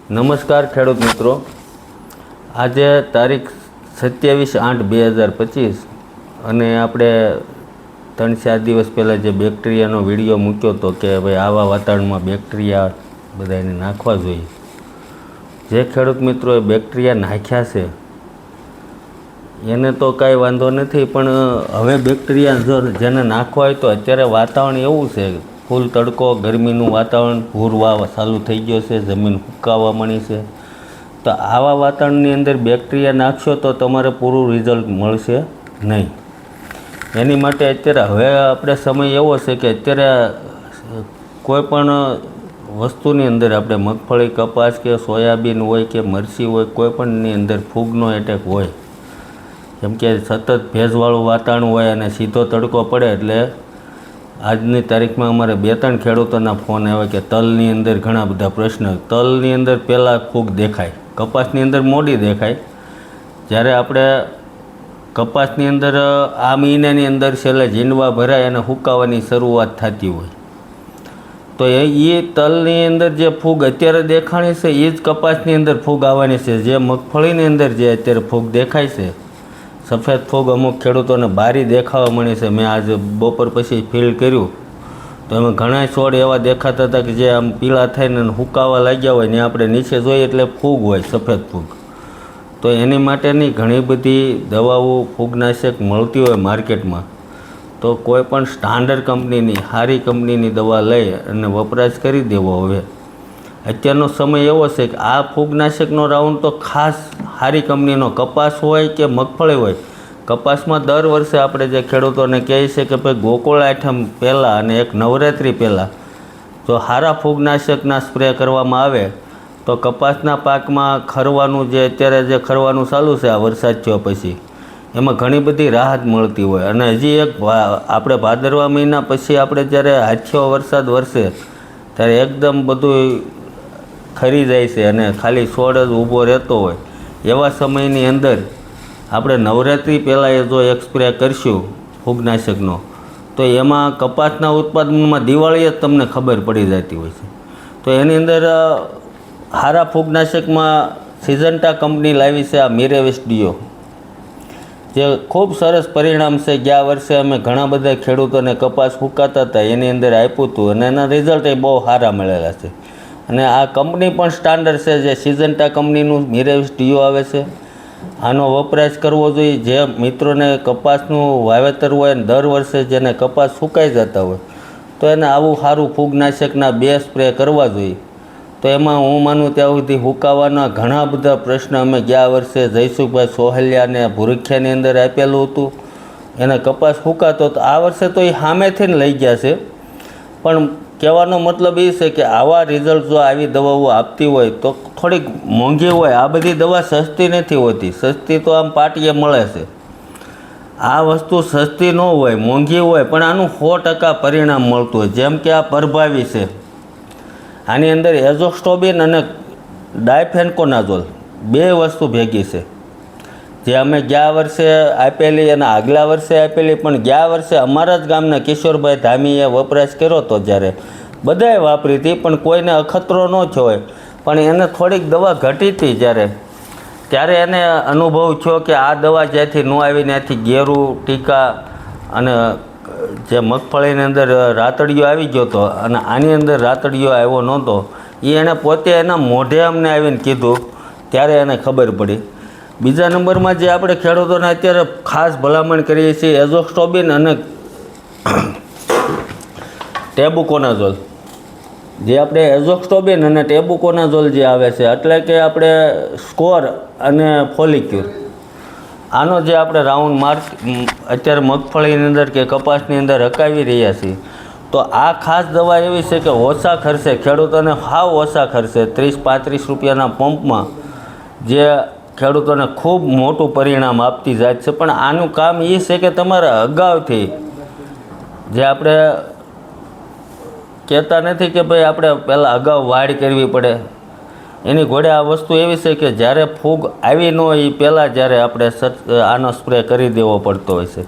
નમસ્કાર ખેડૂત મિત્રો, આજે તારીખ 27/8/2025 અને આપણે 3-4 દિવસ પહેલાં જે બેક્ટેરિયાનો વિડીયો મૂક્યો હતો કે ભાઈ આવા વાતાવરણમાં બેક્ટેરિયા બધાને નાખવા જોઈએ. જે ખેડૂત મિત્રોએ બેક્ટેરિયા નાખ્યા છે એને તો કાંઈ વાંધો નથી, પણ હવે બેક્ટેરિયા જો જેને નાખવા હોય તો અત્યારે વાતાવરણ એવું છે, ફૂલ તડકો, ગરમીનું વાતાવરણ, પૂર ચાલુ થઈ ગયો છે, જમીન સુકાવા મળી છે. તો આવા વાતાવરણની અંદર બેક્ટેરિયા નાખશો તો તમારે પૂરું રિઝલ્ટ મળશે નહીં. એની માટે અત્યારે હવે આપણે સમય એવો છે કે અત્યારે કોઈ પણ વસ્તુની અંદર આપણે મગફળી, કપાસ કે સોયાબીન હોય કે મરચી હોય, કોઈ પણની અંદર ફૂગનો એટેક હોય, જેમ કે સતત ભેજવાળું વાતાવરણ હોય અને સીધો તડકો પડે એટલે આજની તારીખમાં અમારે 2-3 ખેડૂતોના ફોન આવે કે તલની અંદર ઘણા બધા પ્રશ્ન. તલની અંદર પહેલાં ફૂગ દેખાય, કપાસની અંદર મોડી દેખાય. જ્યારે આપણે કપાસની અંદર આ મહિનાની અંદર છેલ્લે ઝીંડવા ભરાય અને સુકાવાની શરૂઆત થતી હોય, તો એ તલની અંદર જે ફૂગ અત્યારે દેખાણી છે એ જ કપાસની અંદર ફૂગ આવવાની છે. જે મગફળીની અંદર જે અત્યારે ફૂગ દેખાય છે, સફેદ ફૂગ અમુક ખેડૂતોને બારી દેખાવા મળી છે. મેં આજે બપોર પછી ફીલ કર્યું તો એમાં ઘણા છોડ એવા દેખાતા હતા કે જે આમ પીળા થઈને સુકાવા લાગ્યા હોય ને આપણે નીચે જોઈએ એટલે ફૂગ હોય, સફેદ ફૂગ. તો એની માટેની ઘણી બધી દવાઓ ફૂગનાશક મળતી હોય માર્કેટમાં, તો કોઈ પણ સ્ટાન્ડર્ડ કંપનીની, સારી કંપનીની દવા લઈ અને વપરાશ કરી દેવો. હવે અત્યારનો સમય એવો છે કે આ ફૂગનાશકનો રાઉન્ડ તો ખાસ સારી કંપનીનો, કપાસ હોય કે મગફળી હોય. કપાસમાં દર વર્ષે આપણે જે ખેડૂતોને કહે છે કે ભાઈ ગોકુળ આઠમ પહેલાં અને એક નવરાત્રિ પહેલાં જો સારા ફૂગનાશકના સ્પ્રે કરવામાં આવે તો કપાસના પાકમાં ખરવાનું, જે અત્યારે જે ખરવાનું ચાલુ છે આ વરસાદ થયો પછી, એમાં ઘણી બધી રાહત મળતી હોય. અને હજી એક આપણે ભાદરવા મહિના પછી આપણે જ્યારે હાથીઓ વરસાદ વરસે ત્યારે એકદમ બધું ખરી જાય છે અને ખાલી છોડ જ ઊભો રહેતો હોય. એવા સમયની અંદર આપણે નવરાત્રિ પહેલાં એ જો એક સ્પ્રે કરીશું ફૂગનાશકનો તો એમાં કપાસના ઉત્પાદનમાં દિવાળીએ જ તમને ખબર પડી જતી હોય છે. તો એની અંદર સારા ફૂગનાશકમાં સિઝન્ટા કંપની લાવી છે આ મિરેવિસ ડીઓ, જે ખૂબ સરસ પરિણામ છે. ગયા વર્ષે અમે ઘણા બધા ખેડૂતોને કપાસ ફૂંકાતા હતા એની અંદર આપ્યું હતું અને એના રિઝલ્ટ એ બહુ સારા મળેલા છે. અને આ કંપની પણ સ્ટાન્ડર્ડ છે, જે સિઝન્ટા કંપનીનું મિરેવિસ ડીઓ આવે છે. આનો વપરાશ કરવો જોઈએ. જે મિત્રોને કપાસનું વાવેતર હોય અને દર વર્ષે જેને કપાસ સુકાઈ જતા હોય તો એને આવું સારું ફૂગનાશકના 2 સ્પ્રે કરવા જોઈએ. તો એમાં હું માનું ત્યાં સુધી હુકાવાના ઘણા બધા પ્રશ્ન અમે ગયા વર્ષે જયસુખભાઈ સોહલિયાને ભૂરખિયાની અંદર આપેલું હતું, એને કપાસ ફૂંકાતો. તો આ વર્ષે તો એ સામેથી લઈ ગયા છે. પણ કહેવાનો મતલબ એ છે કે આવા રિઝલ્ટ જો આવી દવાઓ આપતી હોય તો થોડીક મોંઘી હોય. આ બધી દવા સસ્તી નથી હોતી, સસ્તી તો આમ પાટીએ મળે છે. આ વસ્તુ સસ્તી ન હોય, મોંઘી હોય, પણ આનું 100% પરિણામ મળતું હોય. જેમ કે આ પ્રભાવી છે, આની અંદર એઝોસ્ટોબિન અને ડાયફેન્કોનાઝોલ 2 વસ્તુ ભેગી છે, જે અમે ગયા વર્ષે આપેલી અને આગલા વર્ષે આપેલી. પણ ગયા વર્ષે અમારા જ ગામના કિશોરભાઈ ધામીએ વપરાશ કર્યો હતો, જ્યારે બધાએ વાપરી હતી પણ કોઈને અખતરો ન થયો હોય, પણ એને થોડીક દવા ઘટી હતી ત્યારે એને અનુભવ થયો કે આ દવા જ્યાંથી ન આવી ત્યાંથી ગેરું, ટીકા અને જે મગફળીની અંદર રાતડીયો આવી ગયો હતો અને આની અંદર રાતડીયો આવ્યો નહોતો. એ એણે પોતે એના મોઢે અમને આવીને કીધું ત્યારે એને ખબર પડી. બીજા નંબરમાં જે આપણે ખેડૂતોને અત્યારે ખાસ ભલામણ કરીએ છીએ એઝોસ્ટોબિન અને ટેબુકોનાઝોલ. જે આપણે એઝોસ્ટોબિન અને ટેબુકોનાઝોલ જે આવે છે, એટલે કે આપણે સ્કોર અને ફોલિક્યુર, આનો જે આપણે રાઉન્ડ માર્ક અત્યારે મગફળીની અંદર કે કપાસની અંદર હકાવી રહ્યા છીએ, તો આ ખાસ દવા એવી છે કે ઓછા ખર્ચે ખેડૂતોને સાવ ઓછા ખર્ચે 30-35 રૂપિયાના પંપમાં જે ખેડૂતોને ખૂબ મોટું પરિણામ આપતી જાય છે. પણ આનું કામ એ છે કે તમારે અગાઉથી, જે આપણે કહેતા નથી કે ભાઈ આપણે પહેલાં અગાઉ વાડ કરવી પડે, એની ઘોડે આ વસ્તુ એવી છે કે જ્યારે ફૂગ આવી ન હોય એ પહેલાં જ્યારે આપણે આનો સ્પ્રે કરી દેવો પડતો હોય છે.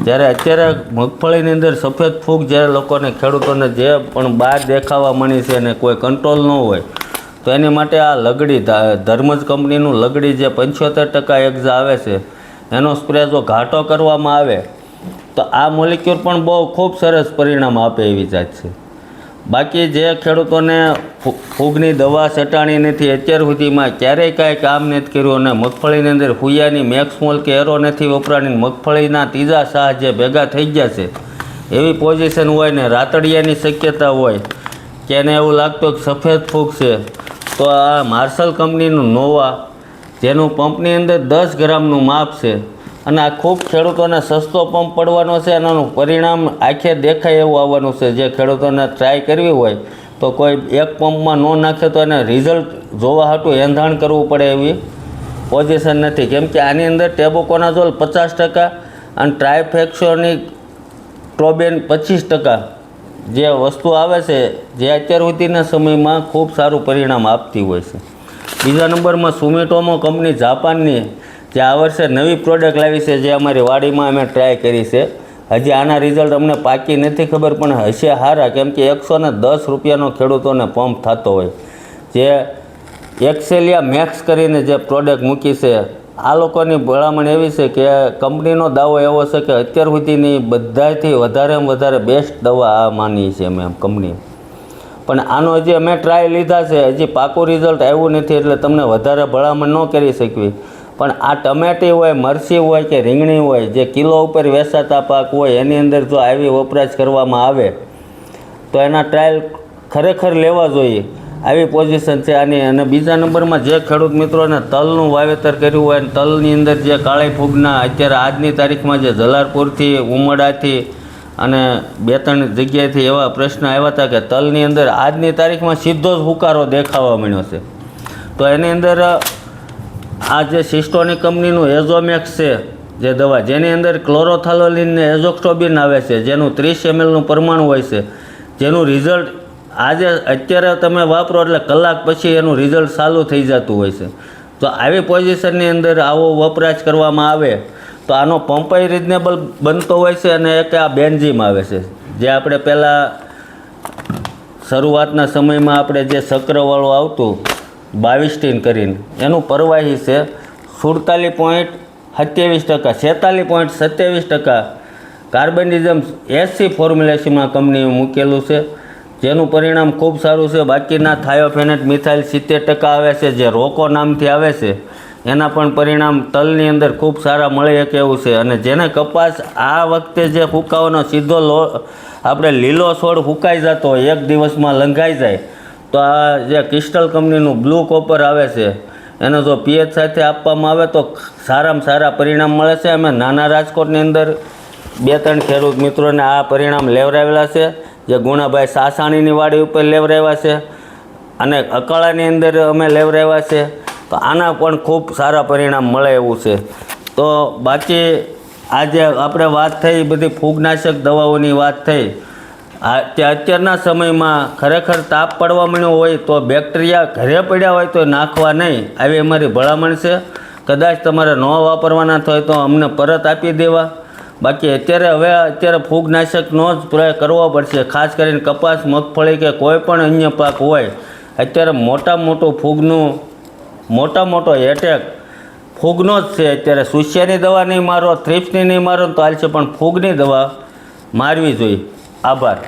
જ્યારે અત્યારે મગફળીની અંદર સફેદ ફૂગ જ્યારે લોકોને, ખેડૂતોને જે પણ બહાર દેખાવા મળી છે અને કોઈ કંટ્રોલ ન હોય, તો એની માટે આ લગડી ધર્મજ કંપનીનું લગડી જે 75% એક્ઝા આવે છે એનો સ્પ્રે જો ઘાટો કરવામાં આવે તો આ મોલિક્યુલ પણ બહુ ખૂબ સરસ પરિણામ આપે એવી જાત છે. બાકી જે ખેડૂતોને ફૂગની દવા છટાણી નથી, અત્યાર સુધીમાં ક્યારેય કાંઈ કામ નથી કર્યું અને મગફળીની અંદર ફુયાની મેક્સમોલ કે એરો નથી વપરાણી, મગફળીના ત્રીજા શાહ જે ભેગા થઈ ગયા છે એવી પોઝિશન હોય ને રાતડિયાની શક્યતા હોય કે એને એવું લાગતું કે સફેદ ફૂગ છે, તો આ માર્શલ કંપનીનું નોવા જેનું પંપની અંદર 10 ગ્રામનું માપ છે અને આ ખૂબ ખેડૂતોને સસ્તો પંપ પડવાનો છે અને એનું પરિણામ આંખે દેખાય એવું આવવાનું છે. જે ખેડૂતોને ટ્રાય કરવી હોય તો કોઈ એક પંપમાં ન નાખે તો એને રિઝલ્ટ જોવા હાટું એંધાણ કરવું પડે એવી પોઝિશન નથી, કેમ કે આની અંદર ટેબુકોનાઝોલ 50% અને ટ્રાયફેક્સોનિક ટ્રોબેન 25% જે વસ્તુ આવે છે જે અત્યાર સુધીના સમયમાં ખૂબ સારું પરિણામ આપતી હોય છે. બીજા નંબરમાં સુમિટોમો કંપની જાપાનની જે આ વર્ષે નવી પ્રોડક્ટ લાવી છે જે અમારી વાડીમાં અમે ટ્રાય કરી છે. હજી આના રિઝલ્ટ અમને પાકી નથી ખબર પણ હશે સારા, કેમ કે 110 રૂપિયાનો ખેડૂતોને પંપ થતો હોય. જે એક્સેલિયા મેક્સ કરીને જે પ્રોડક્ટ મૂકી છે આ લોકોની ભલામણ એવી છે કે કંપનીનો દાવો એવો છે કે અત્યાર સુધીની બધાથી વધારે બેસ્ટ દવા આ માની છે અમે કંપની. પણ આનો હજી અમે ટ્રાય લીધા છે, હજી પાકું રિઝલ્ટ આવ્યું નથી એટલે તમને વધારે ભલામણ ન કરી શકવી. પણ આ ટમેટી હોય, મરચી હોય કે રીંગણી હોય જે કિલો ઉપર વેચાતા પાક હોય એની અંદર જો આવી વપરાશ કરવામાં આવે તો એના ટ્રાયલ ખરેખર લેવા જોઈએ આવી પોઝિશન છે આની. અને બીજા નંબરમાં જે ખેડૂત મિત્રોને તલનું વાવેતર કર્યું હોય અને તલની અંદર જે કાળી ફૂગના અત્યારે આજની તારીખમાં જે જલાલપુરથી, ઉમડાથી અને 2-3 જગ્યાએથી એવા પ્રશ્ન આવ્યા હતા કે તલની અંદર આજની તારીખમાં સીધો જ હુકારો દેખાવા મળ્યો છે. તો એની અંદર આ જે સિસ્ટોનિક કંપનીનું એઝોમેક્સ છે જે દવા જેની અંદર ક્લોરોથાલોલિન ને એઝોક્સ્ટ્રોબિન આવે છે જેનું 30 mlનું પરમાણુ હોય છે, જેનું રિઝલ્ટ આજે અત્યારે તમે વાપરો એટલે કલાક પછી એનું રિઝલ્ટ ચાલુ થઈ જતું હોય છે. તો આવી પોઝિશનની અંદર આવો વપરાશ કરવામાં આવે તો આનો પંપાઈ રિઝનેબલ બનતો હોય છે. અને એક આ બેન્ઝીમ આવે છે જે આપણે પહેલાં શરૂઆતના સમયમાં આપણે જે શક્કરવાળું આવતું 22 કરીને એનું પરવાહી છે 47.27%, 46.27% કાર્બનિઝમ SC ફોર્મ્યુલેશનમાં કંપનીએ મૂકેલું છે જેનું પરિણામ ખૂબ સારું છે. બાકીના થાયોફેનેટ મિથાઇલ 70% આવે છે જે રોકો નામથી આવે છે એના પણ પરિણામ તલની અંદર ખૂબ સારા મળે એક એવું છે. અને જેને કપાસ આ વખતે જે ફૂંકાવાનો સીધો આપણે લીલો છોડ ફૂંકાઈ જતો હોય, એક દિવસમાં લંઘાઈ જાય, તો આ જે ક્રિસ્ટલ કંપનીનું બ્લુ કોપર આવે છે એને જો પીએચ સાથે આપવામાં આવે તો સારામાં સારા પરિણામ મળે છે. અમે નાના રાજકોટની અંદર 2-3 ખેડૂત મિત્રોને આ પરિણામ લેવડાવેલા છે જે ગુણાભાઈ સાસાણીની વાડી ઉપર લેવડાવ્યા છે અને અકાળાની અંદર અમે લેવડાવ્યા છે. તો આના પણ ખૂબ સારા પરિણામ મળે એવું છે. તો બાકી આજે આપણે વાત થઈ બધી ફૂગનાશક દવાઓની વાત થઈ. અત્યારના સમયમાં ખરેખર તાપ પડવા માંડ્યો હોય તો બેક્ટેરિયા ઘરે પડ્યા હોય તો નાખવા નહીં આવી અમારી ભલામણ છે. કદાચ તમારે ન વાપરવાના થાય તો અમને પરત આપી દેવા. બાકી અત્યારે ફૂગનાશકનો જ પ્રયોગ કરવો પડશે, ખાસ કરીને કપાસ, મગફળી કે કોઈ પણ અન્ય પાક હોય. અત્યારે મોટો એટેક ફૂગનો જ છે. અત્યારે સુસ્યાની દવા નહીં મારો, થ્રિપ્સની નહીં મારો તો હાલશે, પણ ફૂગની દવા મારવી જોઈએ. આભાર.